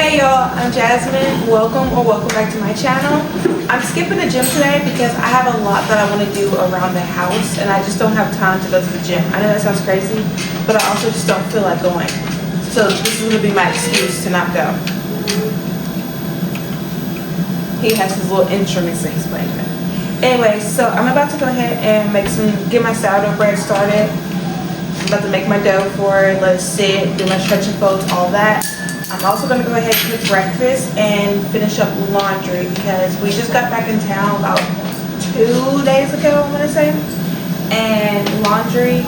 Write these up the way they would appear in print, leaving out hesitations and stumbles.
Hey y'all, I'm Jasmine. Welcome back to my channel. I'm skipping the gym today because I have a lot that I want to do around the house and I just don't have time to go to the gym. I know that sounds crazy, but I also just don't feel like going. So this is going to be my excuse to not go. He has his little instruments that he's playing with. Anyway, so I'm about to go ahead and get my sourdough bread started. I'm about to make my dough for it, let it sit, do my stretch and folds, all that. I'm also going to go ahead and cook breakfast and finish up laundry because we just got back in town about 2 days ago, I'm going to say. And laundry,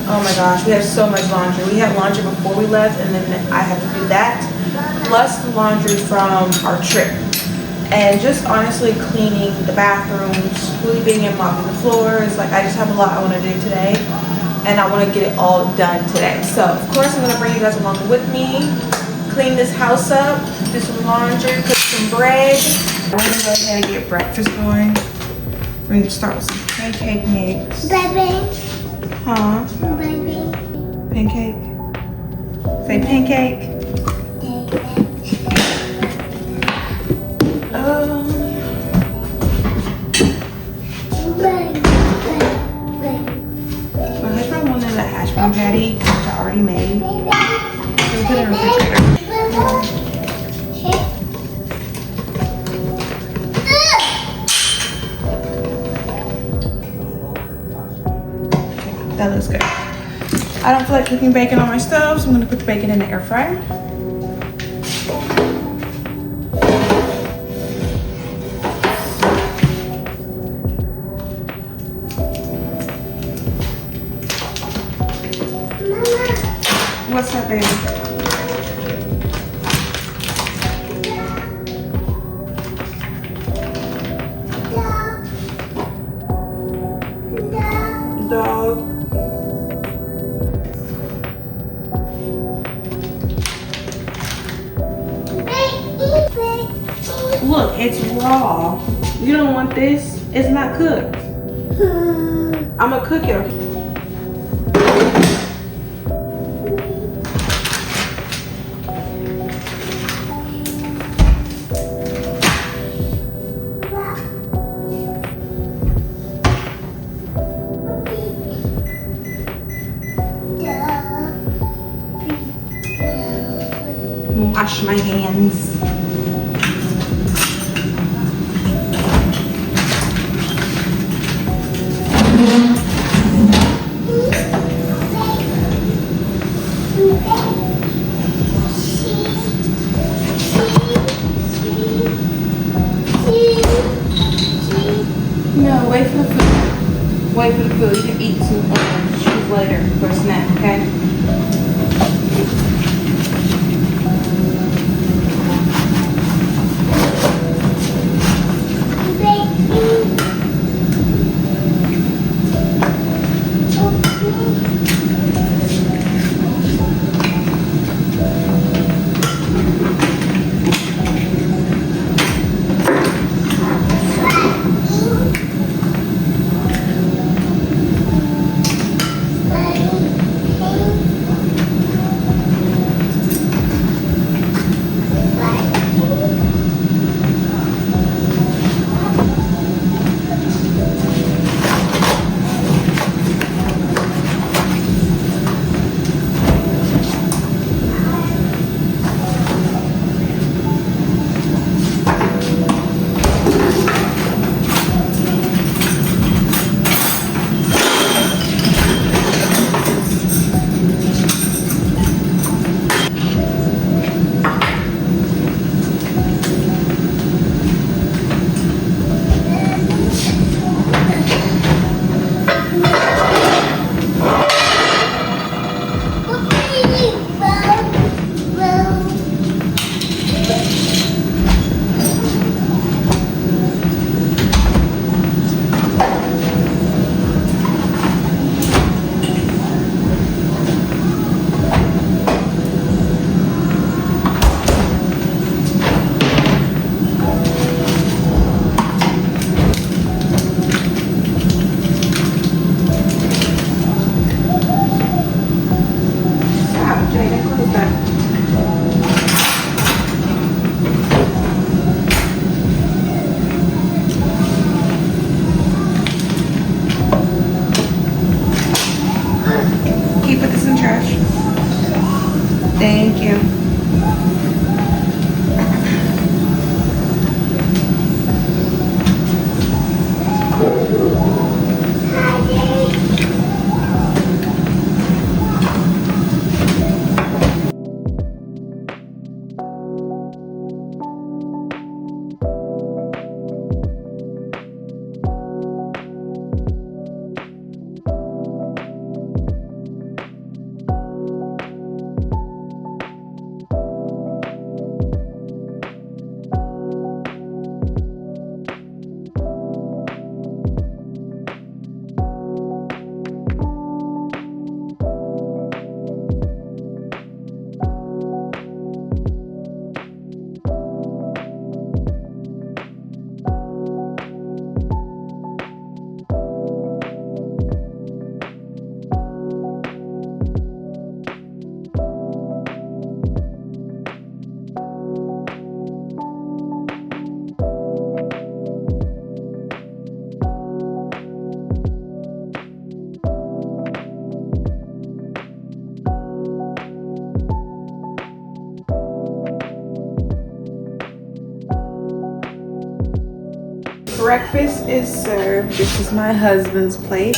oh my gosh, we have so much laundry. We had laundry before we left and then I had to do that, plus the laundry from our trip. And just honestly cleaning the bathrooms, sweeping and mopping the floors. Like I just have a lot I want to do today and I want to get it all done today. So of course I'm going to bring you guys along with me. Clean this house up, do some laundry, cook some bread. I'm going to go ahead and get breakfast going. We're going to start with some pancake mix. Baby. Huh? Baby. Pancake. Say pancake. My husband wanted a hash brown patty, which I already made. So we put it in the refrigerator. That looks good. I don't feel like cooking bacon on my stove, so I'm going to put the bacon in the air fryer. What's up, baby? Dog. Look, it's raw. You don't want this? It's not cooked. I'm gonna cook it. Wash my hands. No, wait for the food. Wait for the food. You can eat some cheese later for a snack, okay? Thank you. Breakfast is served. This is my husband's plate.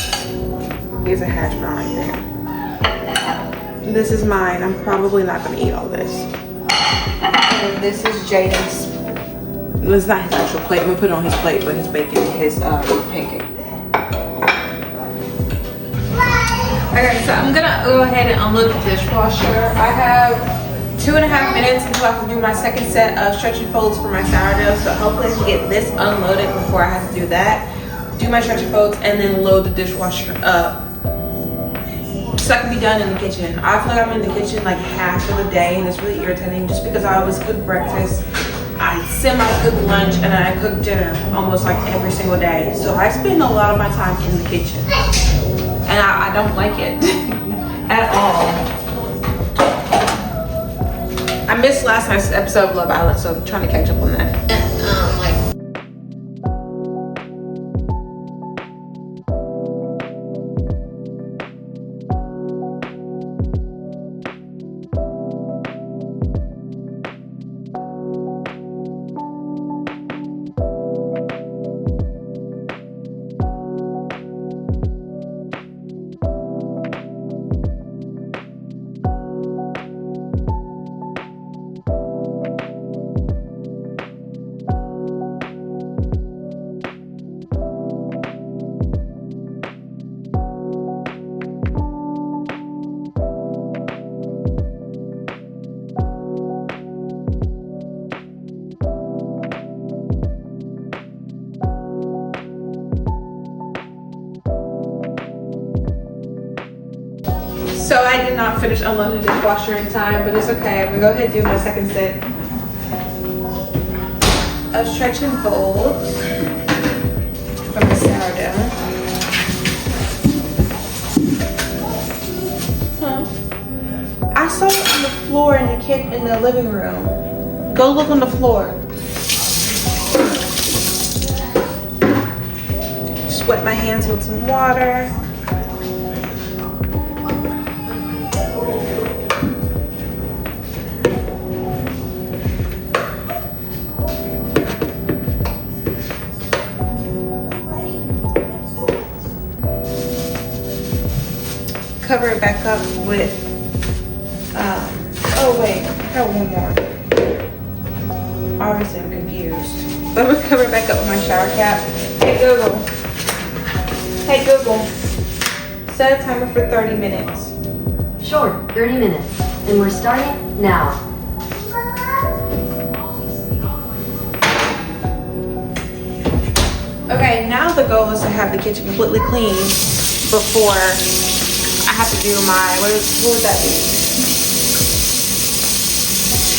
Here's a hash brown right there. This is mine. I'm probably not gonna eat all this. And this is Jaden's. It's not his actual plate. I'm gonna put it on his plate, but his bacon, his pancake. Okay, so I'm gonna go ahead and unload the dishwasher. I have 2.5 minutes until I can do my second set of stretch and folds for my sourdough. So hopefully I can get this unloaded before I have to do that. Do my stretch and folds and then load the dishwasher up. So I can be done in the kitchen. I feel like I'm in the kitchen like half of the day and it's really irritating just because I always cook breakfast. I semi-cook lunch and I cook dinner almost like every single day. So I spend a lot of my time in the kitchen. And I don't like it at all. I missed last night's episode of Love Island, so I'm trying to catch up on that. So I did not finish unloading the dishwasher in time, but it's okay. I'm gonna go ahead and do my second set of stretch and folds for my sourdough. I saw it on the floor in the living room. Go look on the floor. Just wet my hands with some water. Cover it back up with, oh wait, I have one more. Obviously I'm confused. But I'm gonna cover it back up with my shower cap. Hey Google. Hey Google. Set a timer for 30 minutes. Sure, 30 minutes. And we're starting now. Okay, now the goal is to have the kitchen completely clean before I have to do my, what would that be?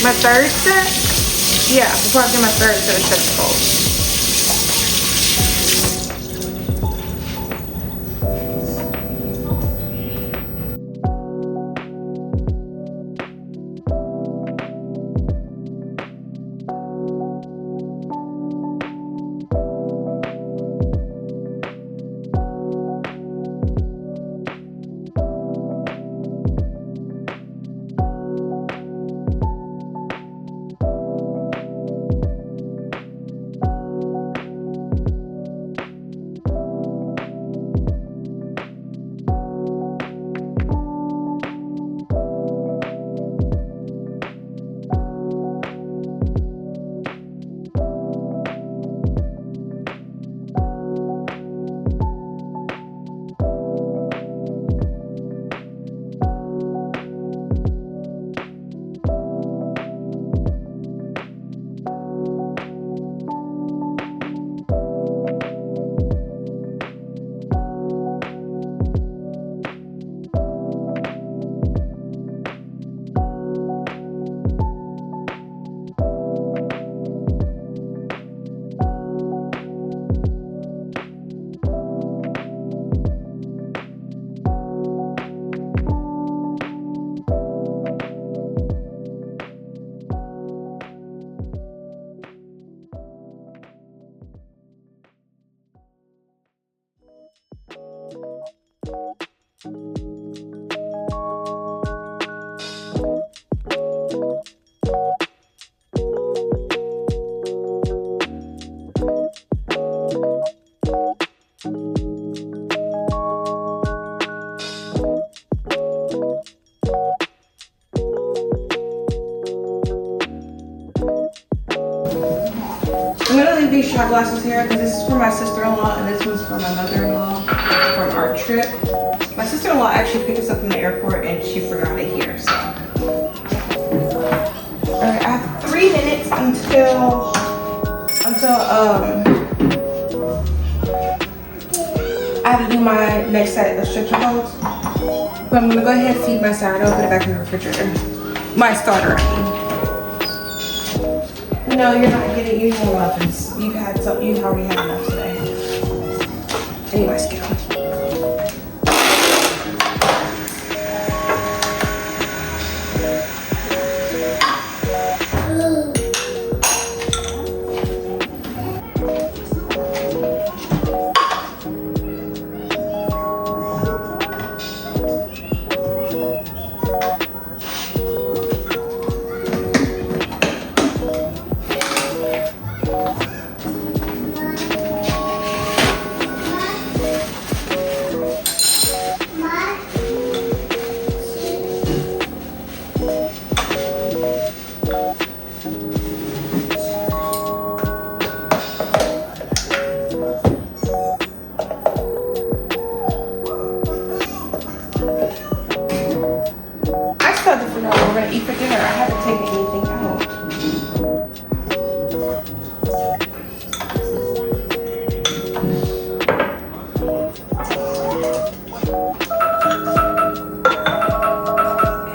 My third set? Yeah, before I do my third set of stretch and folds. shot glasses here because this is for my sister-in-law and this one's for my mother-in-law from our trip. My sister-in-law actually picked us up from the airport and she forgot it here, so. Alright, I have 3 minutes until I have to do my next set of stretcher holds. But I'm gonna go ahead and feed my sourdough, put it back in the refrigerator. My starter, I mean. No, you're not getting any more muffins. You've already had enough today. Anyway, skip. Eat for dinner. I haven't taken anything out.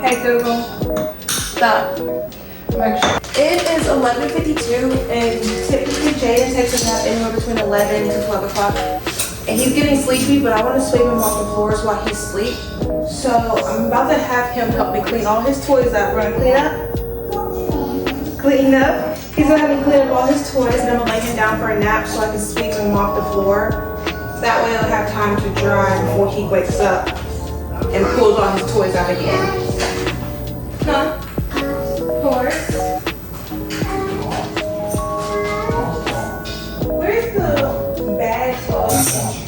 Hey Google, stop. It is 11:52 and typically Jaden takes a nap anywhere between 11 to 12 o'clock. And he's getting sleepy, but I want to sweep him off the floors while he's asleep. So I'm about to have him help me clean all his toys up. We're gonna clean up. He's gonna have me clean up all his toys and I'm gonna lay him down for a nap so I can sweep and mop the floor. That way he'll have time to dry before he wakes up and pulls all his toys out again. Huh? Horse? Where's the bag of instruments?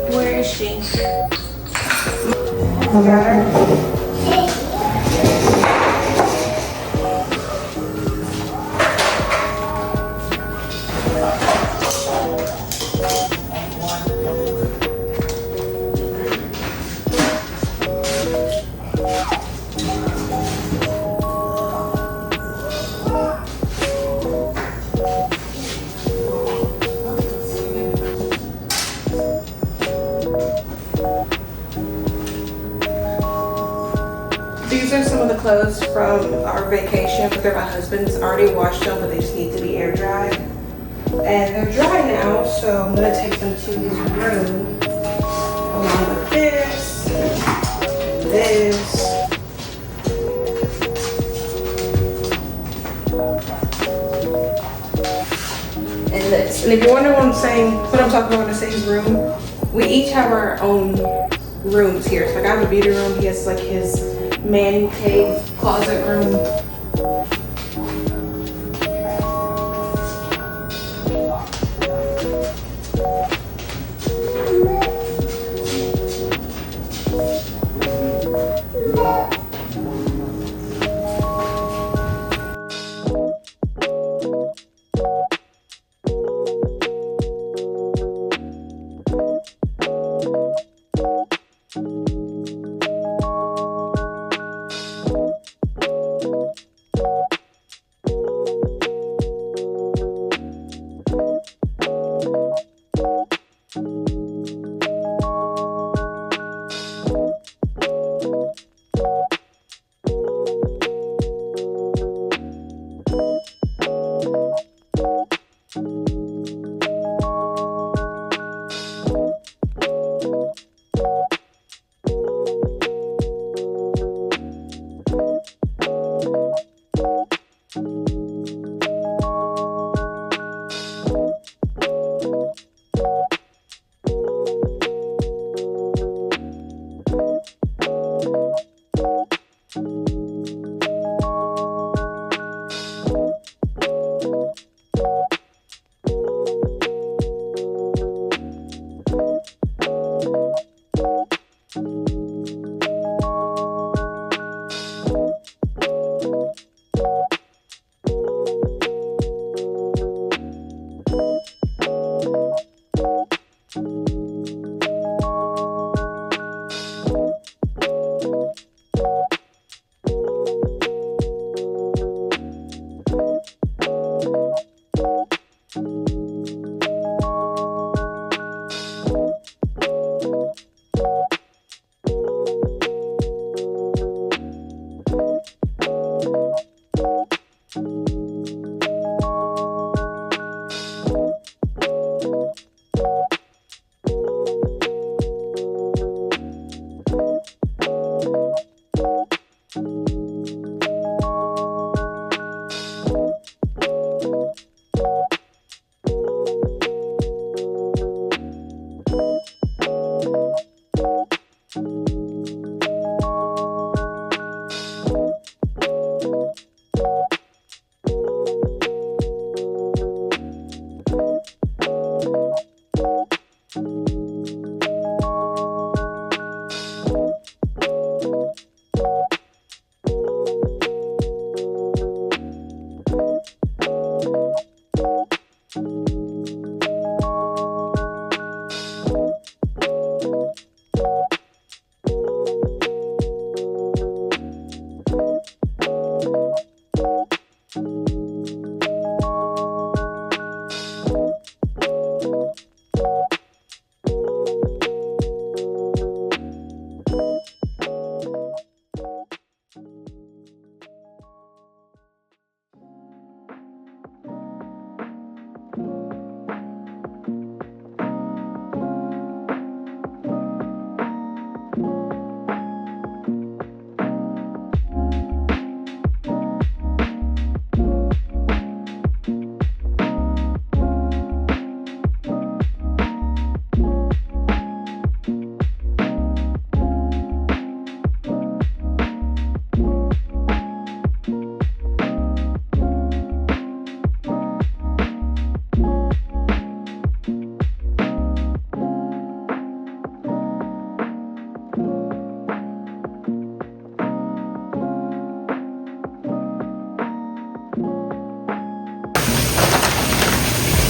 Where is she? These are some of the clothes from our vacation, but they're my husband's. I already washed them, but they just need to be air dried. And they're dry now, so I'm gonna take them to his room, along with this, and this. And if you're wondering what I'm talking about when I say his room, we each have our own rooms here. So like I have a beauty room, he has like his man cave closet room.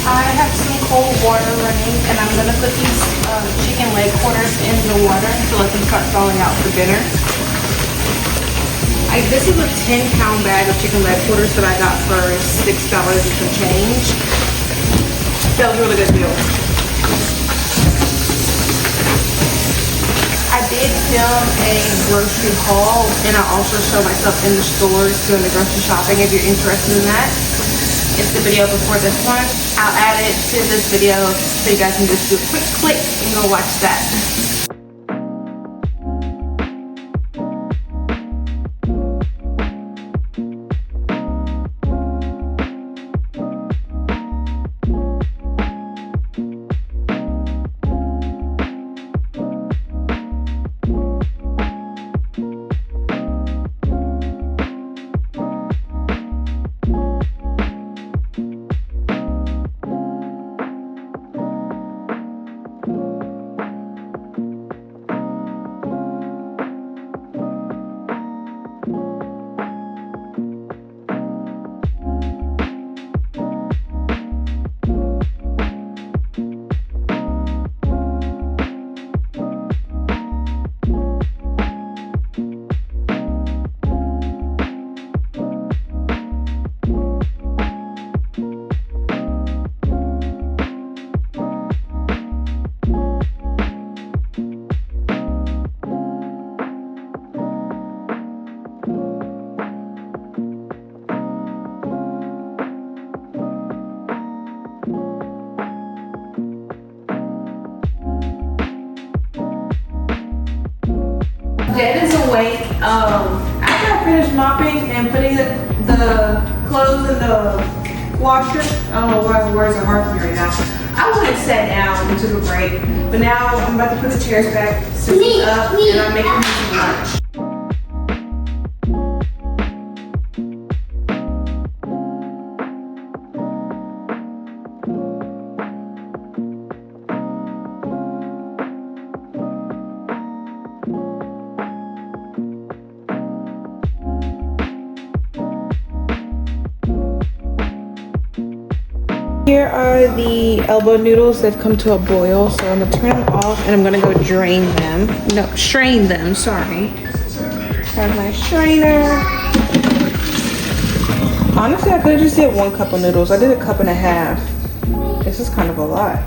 I have some cold water running, and I'm gonna put these chicken leg quarters in the water to let them start thawing out for dinner. This is a 10-pound bag of chicken leg quarters that I got for $6 and some change. That was a really good deal. I did film a grocery haul, and I also show myself in the stores doing the grocery shopping if you're interested in that. It's the video before this one. I'll add it to this video so you guys can just do a quick click and go watch that. Dad is awake. After I finished mopping and putting the clothes in the washer, I don't know why the words are hard for me right now. I went and sat down and took a break, but now I'm about to put the chairs back, sit up, and I'm making some lunch. Here are the elbow noodles. They've come to a boil, so I'm gonna turn them off and I'm gonna go drain them. No, strain them, sorry. Have my strainer. Honestly, I could have just did 1 cup of noodles. I did a cup and a half. This is kind of a lot.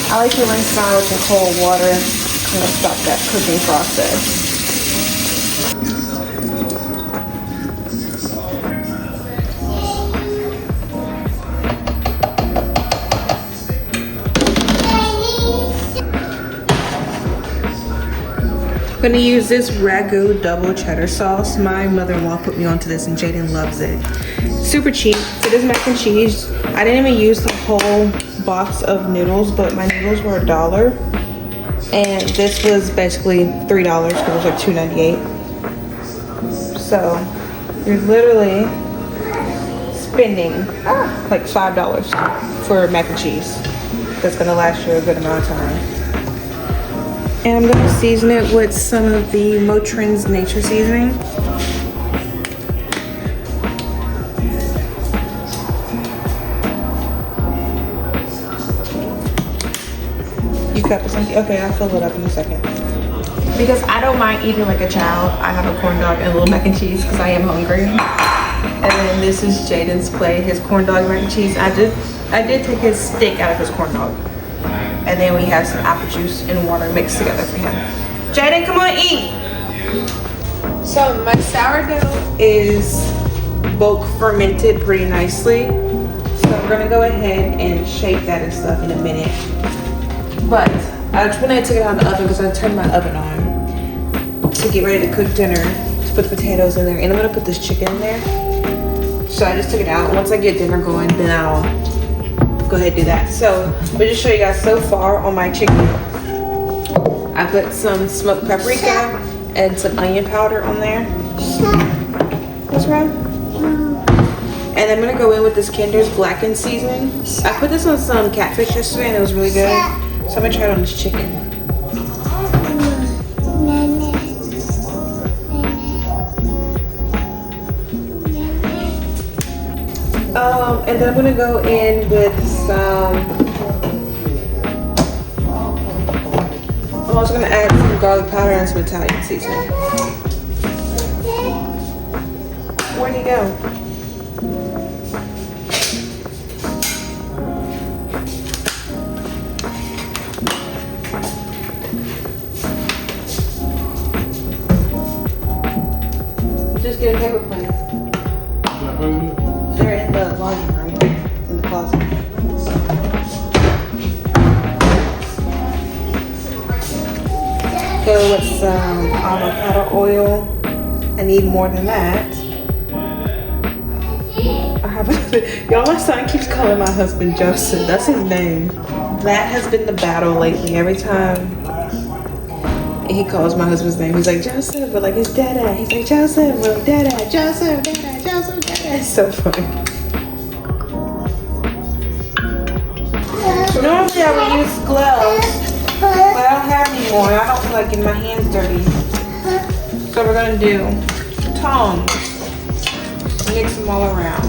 I like to rinse mine with some cold water to kind of stop that cooking process. I'm gonna use this ragu double cheddar sauce. My mother-in-law put me onto this and Jaden loves it. Super cheap. It is mac and cheese. I didn't even use the whole box of noodles, but my noodles were $1. And this was basically $3 because it was like $2.98. So you're literally spending like $5 for mac and cheese. That's gonna last you a good amount of time. And I'm gonna season it with some of the Motrin's nature seasoning. You cut this empty? Okay, I'll fill it up in a second. Because I don't mind eating like a child, I have a corn dog and a little mac and cheese because I am hungry. And then this is Jaden's plate, his corn dog mac and cheese. I did take his stick out of his corn dog. And then we have some apple juice and water mixed together for him. Jaden, come on, eat. So my sourdough is bulk fermented pretty nicely. So we're gonna go ahead and shake that and stuff in a minute. But I just went ahead and took it out of the oven because I turned my oven on to get ready to cook dinner, to put the potatoes in there. And I'm gonna put this chicken in there. So I just took it out. Once I get dinner going, then I'll go ahead and do that. So we'll just show you guys so far on my chicken. I put some smoked paprika and some onion powder on there. What's wrong? And I'm gonna go in with this Kinder's blackened seasoning. I put this on some catfish yesterday and it was really good. So I'm gonna try it on this chicken. And then I'm gonna go in with some, I'm also gonna add some garlic powder and some Italian seasoning. Where'd he go? Just get a paper plate. They're in the laundry room, in the closet. Go with some avocado oil. I need more than that. Y'all, my son keeps calling my husband Joseph. That's his name. That has been the battle lately. Every time he calls my husband's name, he's like Joseph, but like it's Dada. He's like Joseph, but Dada, Joseph, Dada, Joseph, Dada. It's so funny. Normally I would use gloves, but I don't have any more. I don't feel like getting my hands dirty. So we're gonna do tongs. Mix them all around.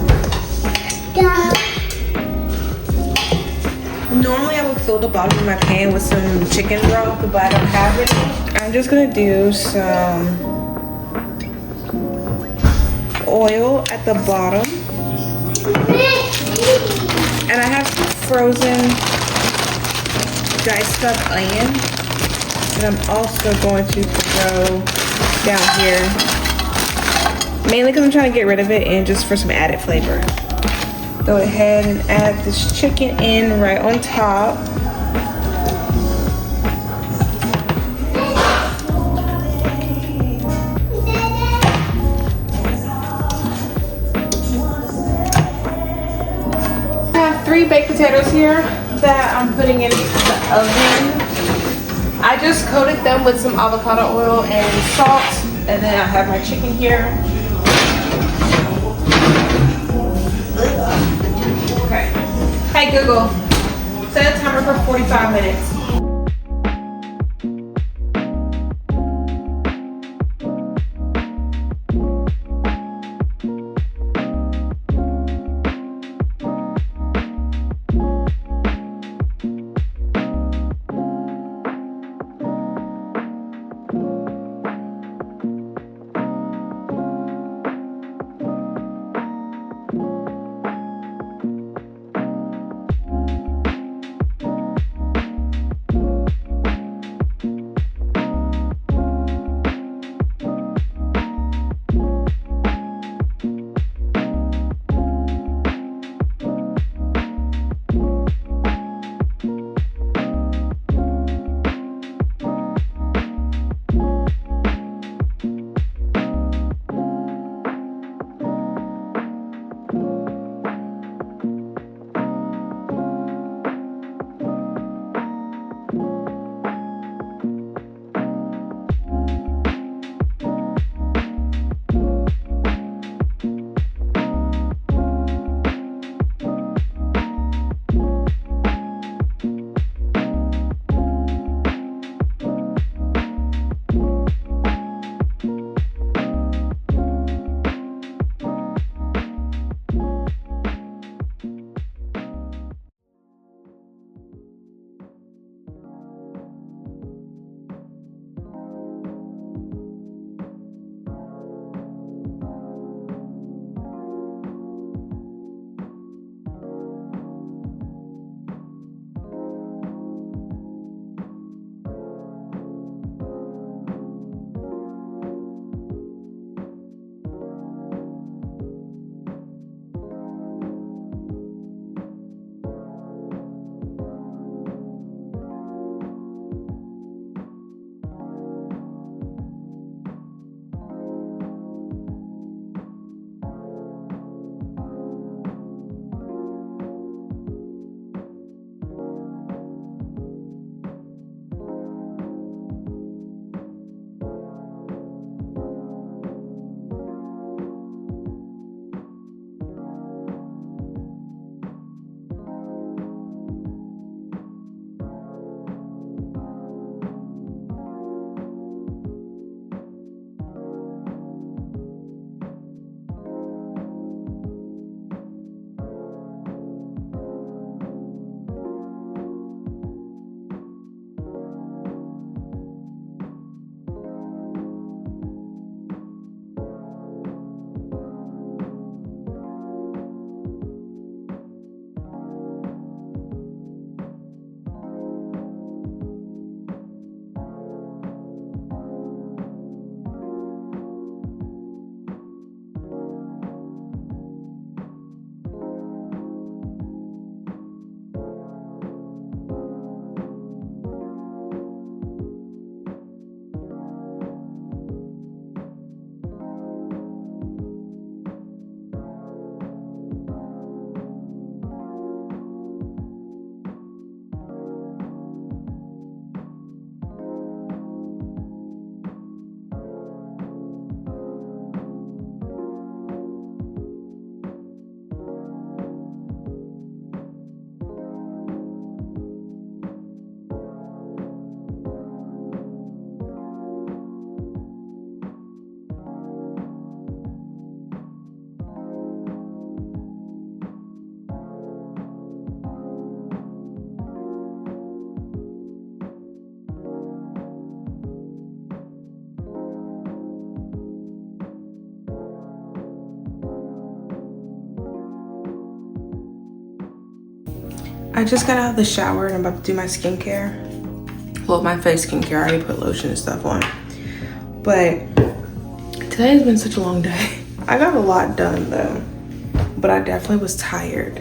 Normally I would fill the bottom of my pan with some chicken broth, but I don't have any. I'm just gonna do some oil at the bottom. And I have frozen diced up onion. And I'm also going to throw down here. Mainly because I'm trying to get rid of it and just for some added flavor. Go ahead and add this chicken in right on top. I have 3 baked potatoes here that I'm putting in the oven. I just coated them with some avocado oil and salt, and then I have my chicken here. Okay. Hey Google, set a timer for 45 minutes. I just got out of the shower and I'm about to do my skincare. Well, my face skincare. I already put lotion and stuff on. But today has been such a long day. I got a lot done though, but I definitely was tired.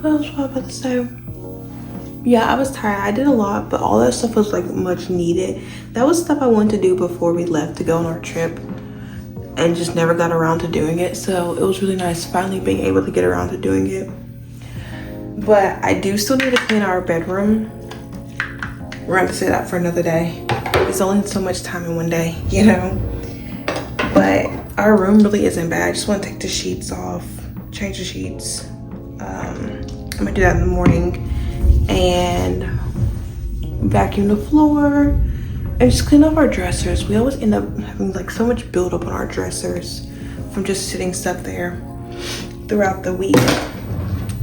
What else was I about to say? Yeah, I was tired. I did a lot, but all that stuff was like much needed. That was stuff I wanted to do before we left to go on our trip and just never got around to doing it. So it was really nice finally being able to get around to doing it. But I do still need to clean our bedroom. We're going to say that for another day. It's only so much time in one day, you know? But our room really isn't bad. I just want to take the sheets off, change the sheets. I'm going to do that in the morning. And vacuum the floor and just clean up our dressers. We always end up having like so much buildup on our dressers from just sitting stuff there throughout the week.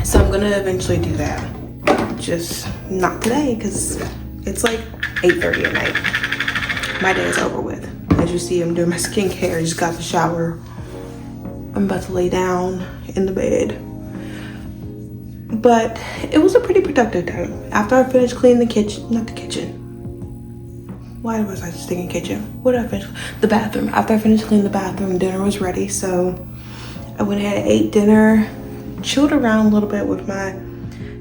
So I'm gonna eventually do that. Just not today because it's like 8:30 at night. My day is over with. As you see, I'm doing my skincare. I just got the shower. I'm about to lay down in the bed. But it was a pretty productive day. After I finished cleaning the kitchen, not the kitchen. Why was I just thinking kitchen? What did I finish? The bathroom. After I finished cleaning the bathroom, dinner was ready. So I went ahead and ate dinner, chilled around a little bit with my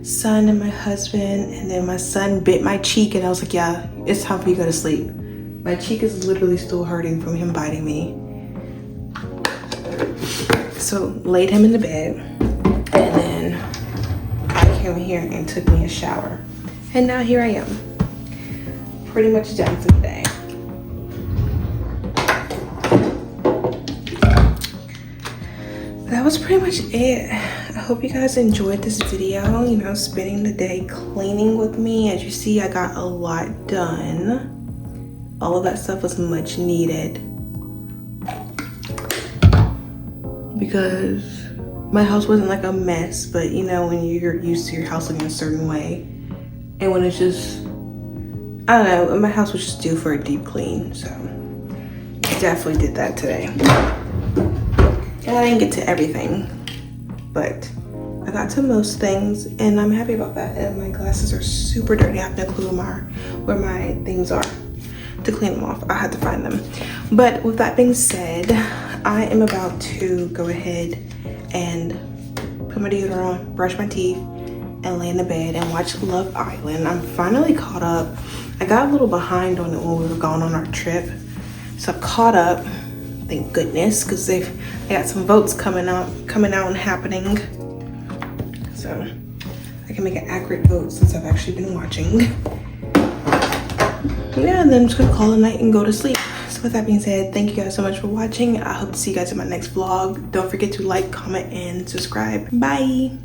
son and my husband. And then my son bit my cheek and I was like, yeah, it's time for you to go to sleep. My cheek is literally still hurting from him biting me. So laid him in the bed and then came here and took me a shower, and now here I am, pretty much done for the day. That was pretty much it. I hope you guys enjoyed this video, you know, spending the day cleaning with me. As you see, I got a lot done. All of that stuff was much needed because my house wasn't like a mess, but you know, when you're used to your house looking a certain way, and when it's just, I don't know, my house was just due for a deep clean, so I definitely did that today. And I didn't get to everything, but I got to most things, and I'm happy about that. And my glasses are super dirty. I have no clue where my things are to clean them off. I had to find them. But with that being said, I am about to go ahead and put my deodorant on, brush my teeth, and lay in the bed and watch Love Island. I'm finally caught up. I got a little behind on it when we were gone on our trip. So I caught up, thank goodness, because they got some votes coming out and happening. So I can make an accurate vote since I've actually been watching. Yeah, and then I'm just gonna call it a night and go to sleep. So with that being said, thank you guys so much for watching. I hope to see you guys in my next vlog. Don't forget to like, comment, and subscribe. Bye.